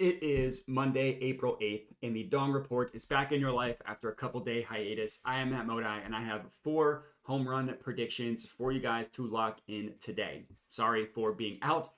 It is Monday, April 8th, and the Dong Report is back in your life after a couple-day hiatus. I am Matt Modi, and I have 4 home run predictions for you guys to lock in today. Sorry for being out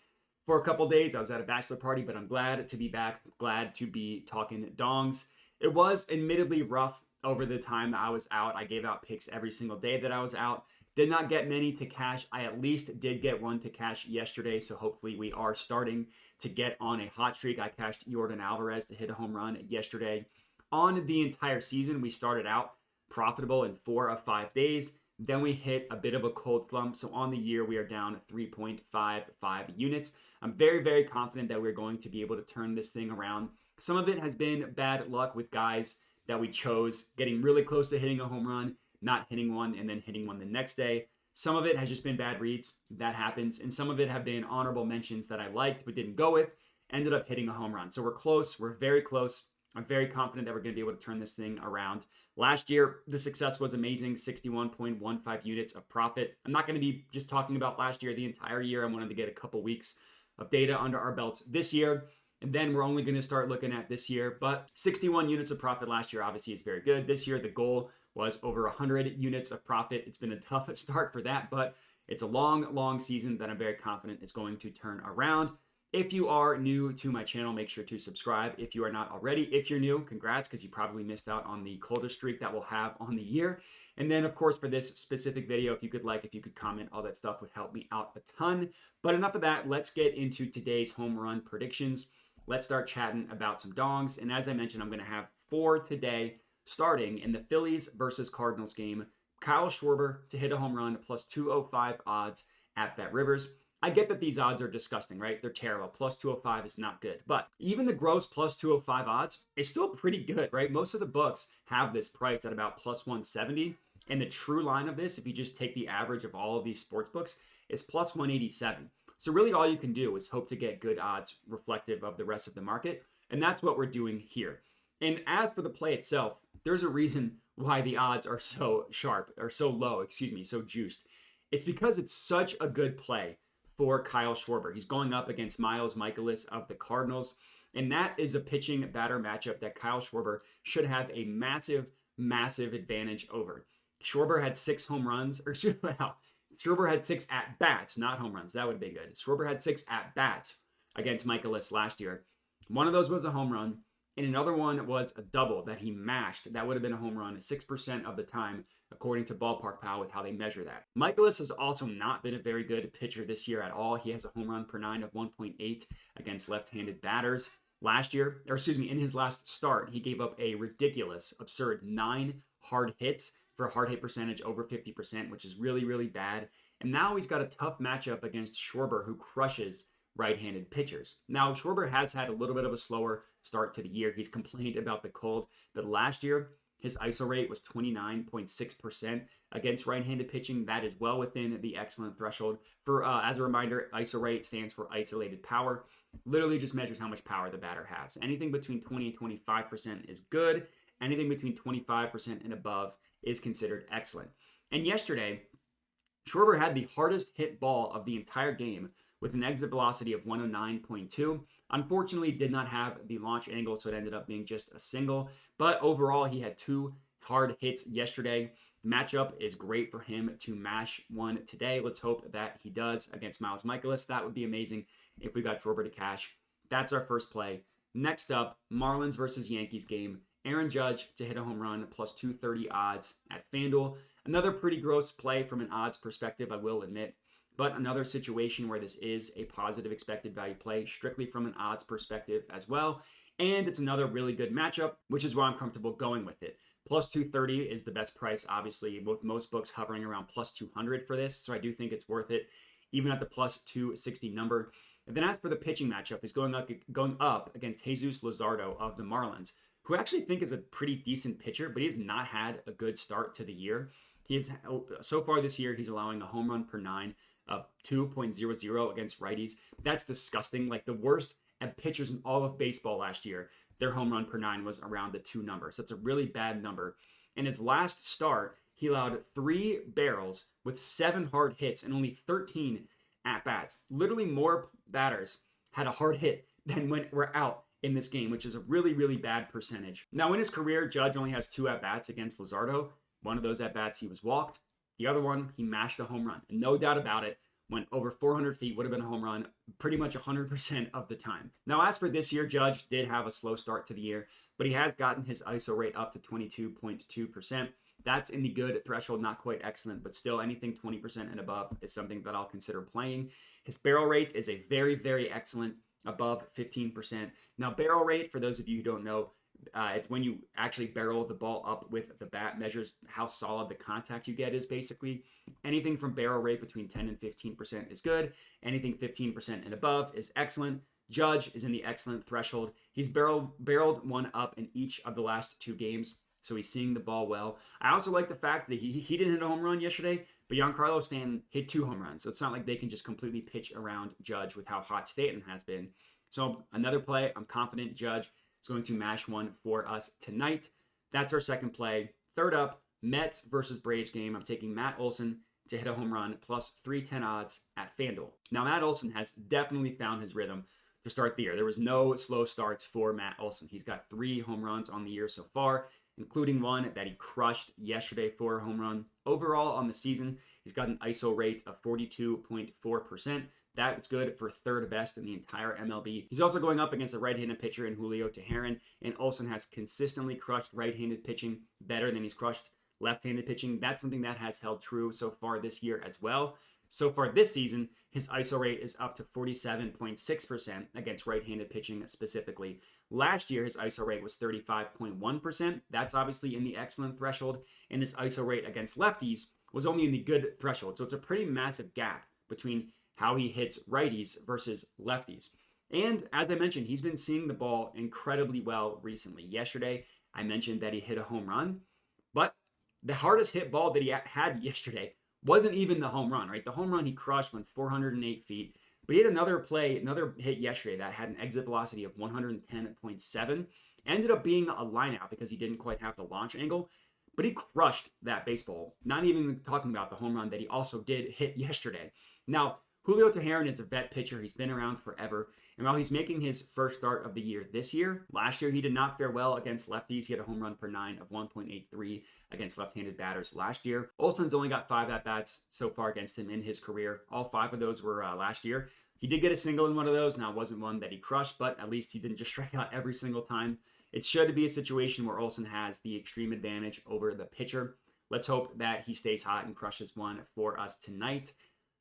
for a couple days. I was at a bachelor party, but I'm glad to be back, glad to be talking dongs. It was admittedly rough over the time that I was out. I gave out picks every single day that I was out. Did not get many to cash. I at least did get one to cash yesterday, so hopefully we are starting to get on a hot streak. I cashed Yordan Alvarez to hit a home run yesterday. On the entire season, we started out profitable in 4 of 5 days. Then we hit a bit of a cold slump. So on the year, we are down 3.55 units. I'm very, very confident that we're going to be able to turn this thing around. Some of it has been bad luck with guys that we chose getting really close to hitting a home run, not hitting one, and then hitting one the next day. Some of it has just been bad reads. That happens. And some of it have been honorable mentions that I liked but didn't go with. Ended up hitting a home run. So we're close. We're very close. I'm very confident that we're going to be able to turn this thing around. Last year, the success was amazing. 61.15 units of profit. I'm not going to be just talking about last year, the entire year. I wanted to get a couple weeks of data under our belts this year. And then we're only going to start looking at this year. But 61 units of profit last year obviously is very good. This year, the goal was over 100 units of profit. It's been a tough start for that, but it's a long, long season that I'm very confident is going to turn around. If you are new to my channel, make sure to subscribe if you are not already. If you're new, congrats, because you probably missed out on the coldest streak that we'll have on the year. And then, of course, for this specific video, if you could like, if you could comment, all that stuff would help me out a ton. But enough of that. Let's get into today's home run predictions. Let's start chatting about some dongs. And as I mentioned, I'm going to have 4 today, starting in the Phillies versus Cardinals game. Kyle Schwarber to hit a home run, plus 205 odds at BetRivers. I get that these odds are disgusting, right? They're terrible. Plus 205 is not good. But even the gross plus 205 odds is still pretty good, right? Most of the books have this priced at about plus 170. And the true line of this, if you just take the average of all of these sports books, is plus 187. So really all you can do is hope to get good odds reflective of the rest of the market. And that's what we're doing here. And as for the play itself, there's a reason why the odds are so sharp, or so low, so juiced. It's because it's such a good play for Kyle Schwarber. He's going up against Miles Mikolas of the Cardinals. And that is a pitching batter matchup that Kyle Schwarber should have a massive, massive advantage over. Schwarber had 6 home runs, or Schwarber had 6 at-bats, not home runs. That would be good. Schwarber had 6 at-bats against Mikolas last year. One of those was a home run, and another one was a double that he mashed. That would have been a home run 6% of the time, according to Ballpark Pal, with how they measure that. Mikolas has also not been a very good pitcher this year at all. He has a home run per 9 of 1.8 against left-handed batters. Last year, in his last start, he gave up a ridiculous, absurd 9 hard hits for a hard hit percentage over 50%, which is really, really bad. And now he's got a tough matchup against Schwarber, who crushes right-handed pitchers. Now, Schwarber has had a little bit of a slower start to the year. He's complained about the cold, but last year, his ISO rate was 29.6% against right-handed pitching. That is well within the excellent threshold. For as a reminder, ISO rate stands for isolated power. Literally just measures how much power the batter has. Anything between 20 and 25% is good. Anything between 25% and above is considered excellent. And yesterday, Schwarber had the hardest hit ball of the entire game with an exit velocity of 109.2. Unfortunately, did not have the launch angle, so it ended up being just a single. But overall, he had 2 hard hits yesterday. Matchup is great for him to mash one today. Let's hope that he does against Miles Mikolas. That would be amazing if we got Schwarber to cash. That's our first play. Next up, Marlins versus Yankees game. Aaron Judge to hit a home run, plus 230 odds at FanDuel. Another pretty gross play from an odds perspective, I will admit. But another situation where this is a positive expected value play, strictly from an odds perspective as well. And it's another really good matchup, which is why I'm comfortable going with it. Plus 230 is the best price, obviously, with most books hovering around plus 200 for this. So I do think it's worth it, even at the plus 260 number. And then as for the pitching matchup, he's going up against Jesus Luzardo of the Marlins, who I actually think is a pretty decent pitcher, but he has not had a good start to the year. So far this year, he's allowing a home run per 9 of 2.00 against righties. That's disgusting. Like the worst at pitchers in all of baseball last year, their home run per 9 was around the 2 number. So it's a really bad number. In his last start, he allowed 3 barrels with 7 hard hits and only 13 at-bats. Literally more batters had a hard hit than were out in this game, which is a really, really bad percentage. Now, in his career, Judge only has 2 at-bats against Luzardo. One of those at-bats, he was walked. The other one, he mashed a home run. And no doubt about it, went over 400 feet, would have been a home run pretty much 100% of the time. Now, as for this year, Judge did have a slow start to the year, but he has gotten his ISO rate up to 22.2%. That's in the good threshold, not quite excellent, but still anything 20% and above is something that I'll consider playing. His barrel rate is a very, very excellent, above 15%. Now, barrel rate, for those of you who don't know, it's when you actually barrel the ball up with the bat, measures how solid the contact you get is basically. Anything from barrel rate between 10 and 15% is good. Anything 15% and above is excellent. Judge is in the excellent threshold. He's barreled one up in each of the last 2 games, so he's seeing the ball well. I also like the fact that he didn't hit a home run yesterday, but Giancarlo Stanton hit 2 home runs, so it's not like they can just completely pitch around Judge with how hot Stanton has been. So another play, I'm confident Judge is going to mash one for us tonight. That's our second play. Third up, Mets versus Braves game. I'm taking Matt Olson to hit a home run, plus 310 odds at FanDuel. Now, Matt Olson has definitely found his rhythm to start the year. There was no slow starts for Matt Olson. He's got 3 home runs on the year so far, including one that he crushed yesterday for a home run. Overall on the season, he's got an ISO rate of 42.4%. That's good for 3rd best in the entire MLB. He's also going up against a right-handed pitcher in Julio Teheran, and Olson has consistently crushed right-handed pitching better than he's crushed left-handed pitching. That's something that has held true so far this year as well. So far this season, his ISO rate is up to 47.6% against right-handed pitching specifically. Last year, his ISO rate was 35.1%. That's obviously in the excellent threshold, and his ISO rate against lefties was only in the good threshold. So it's a pretty massive gap between how he hits righties versus lefties. And as I mentioned, he's been seeing the ball incredibly well recently. Yesterday, I mentioned that he hit a home run, but the hardest hit ball that he had yesterday wasn't even the home run, right? The home run he crushed went 408 feet, but he had another hit yesterday that had an exit velocity of 110.7. Ended up being a line out because he didn't quite have the launch angle, but he crushed that baseball. Not even talking about the home run that he also did hit yesterday. Now, Julio Teheran is a vet pitcher. He's been around forever. And while he's making his first start of the year this year, last year he did not fare well against lefties. He had a home run per 9 of 1.83 against left-handed batters last year. Olson's only got 5 at-bats so far against him in his career. All 5 of those were last year. He did get a single in one of those. Now, it wasn't one that he crushed, but at least he didn't just strike out every single time. It should be a situation where Olson has the extreme advantage over the pitcher. Let's hope that he stays hot and crushes one for us tonight.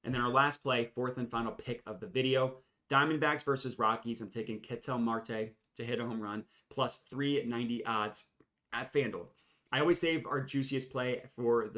And then our last play, 4th and final pick of the video, Diamondbacks versus Rockies. I'm taking Ketel Marte to hit a home run, plus 390 odds at FanDuel. I always save our juiciest play for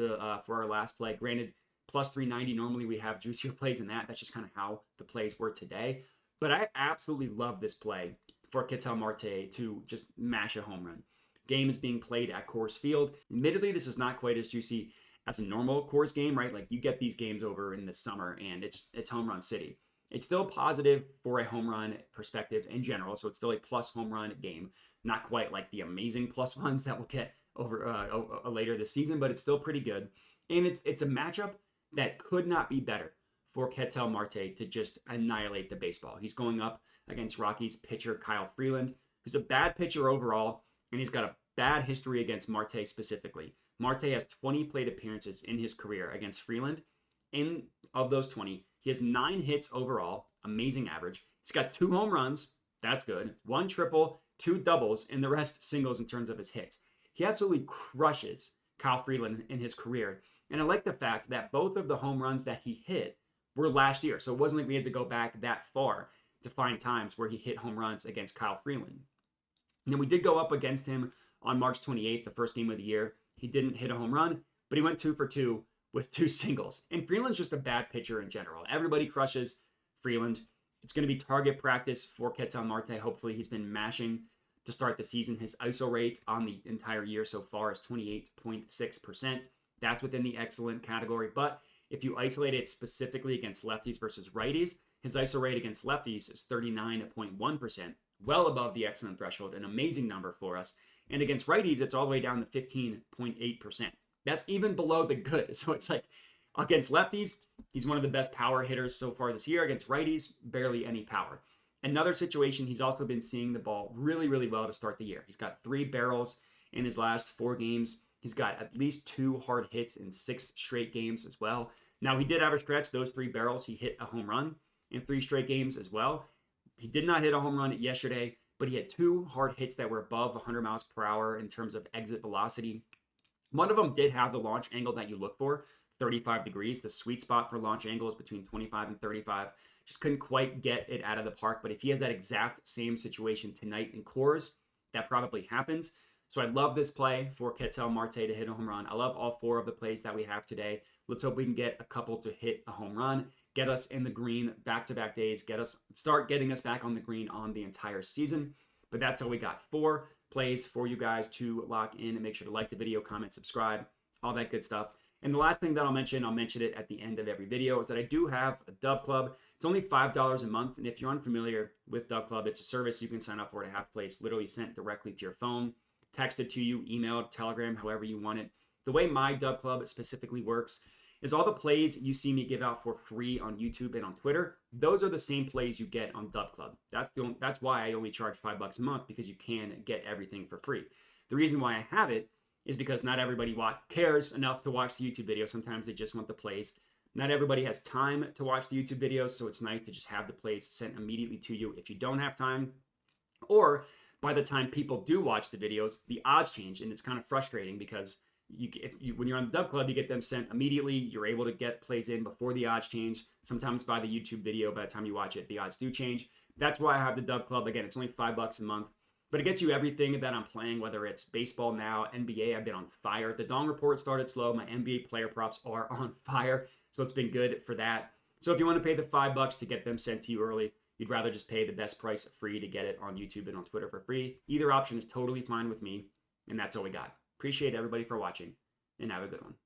our last play. Granted, plus 390, normally we have juicier plays than that. That's just kind of how the plays were today. But I absolutely love this play for Ketel Marte to just mash a home run. Game is being played at Coors Field. Admittedly, this is not quite as juicy as a normal Coors game, right? Like you get these games over in the summer and it's home run city. It's still positive for a home run perspective in general. So it's still a plus home run game. Not quite like the amazing plus ones that we'll get over later this season, but it's still pretty good. And it's a matchup that could not be better for Ketel Marte to just annihilate the baseball. He's going up against Rockies pitcher Kyle Freeland, who's a bad pitcher overall, and he's got a bad history against Marte specifically. Marte has 20 plate appearances in his career against Freeland. Of those 20, he has 9 hits overall, amazing average. He's got 2 home runs, that's good, 1 triple, 2 doubles, and the rest singles in terms of his hits. He absolutely crushes Kyle Freeland in his career. And I like the fact that both of the home runs that he hit were last year. So it wasn't like we had to go back that far to find times where he hit home runs against Kyle Freeland. And then we did go up against him on March 28th, the first game of the year. He didn't hit a home run, but he went 2 for 2 with 2 singles. And Freeland's just a bad pitcher in general. Everybody crushes Freeland. It's going to be target practice for Ketel Marte. Hopefully he's been mashing to start the season. His ISO rate on the entire year so far is 28.6%. That's within the excellent category. But if you isolate it specifically against lefties versus righties, his ISO rate against lefties is 39.1%, well above the excellent threshold, an amazing number for us. And against righties, it's all the way down to 15.8%. That's even below the good. So it's like against lefties, he's one of the best power hitters so far this year. Against righties, barely any power. Another situation, he's also been seeing the ball really, really well to start the year. He's got 3 barrels in his last 4 games. He's got at least 2 hard hits in 6 straight games as well. Now, he did have a stretch, those 3 barrels. He hit a home run in 3 straight games as well. He did not hit a home run yesterday, but he had 2 hard hits that were above 100 miles per hour in terms of exit velocity. One of them did have the launch angle that you look for, 35 degrees. The sweet spot for launch angle is between 25 and 35. Just couldn't quite get it out of the park. But if he has that exact same situation tonight in Coors, that probably happens. So I love this play for Ketel Marte to hit a home run. I love all 4 of the plays that we have today. Let's hope we can get a couple to hit a home run, get us in the green back-to-back days, start getting us back on the green on the entire season. But that's all we got. 4 plays for you guys to lock in, and make sure to like the video, comment, subscribe, all that good stuff. And the last thing that I'll mention it at the end of every video, is that I do have a Dub Club. It's only $5 a month. And if you're unfamiliar with Dub Club, it's a service you can sign up for to have plays literally sent directly to your phone, texted to you, emailed, Telegram, however you want it. The way my Dub Club specifically works is all the plays you see me give out for free on YouTube and on Twitter, those are the same plays you get on Dub Club. That's why I only charge $5 a month, because you can get everything for free. The reason why I have it is because not everybody cares enough to watch the YouTube video. Sometimes they just want the plays. Not everybody has time to watch the YouTube videos, so it's nice to just have the plays sent immediately to you if you don't have time. Or by the time people do watch the videos, the odds change, and it's kind of frustrating because when you're on the Dub Club, you get them sent immediately. You're able to get plays in before the odds change. Sometimes by the YouTube video, by the time you watch it, the odds do change. That's why I have the Dub Club. Again, it's only $5 a month. But it gets you everything that I'm playing, whether it's baseball now, NBA. I've been on fire. The Dong Report started slow. My NBA player props are on fire. So it's been good for that. So if you want to pay the $5 to get them sent to you early, you'd rather just pay the best price free to get it on YouTube and on Twitter for free. Either option is totally fine with me. And that's all we got. Appreciate everybody for watching, and have a good one.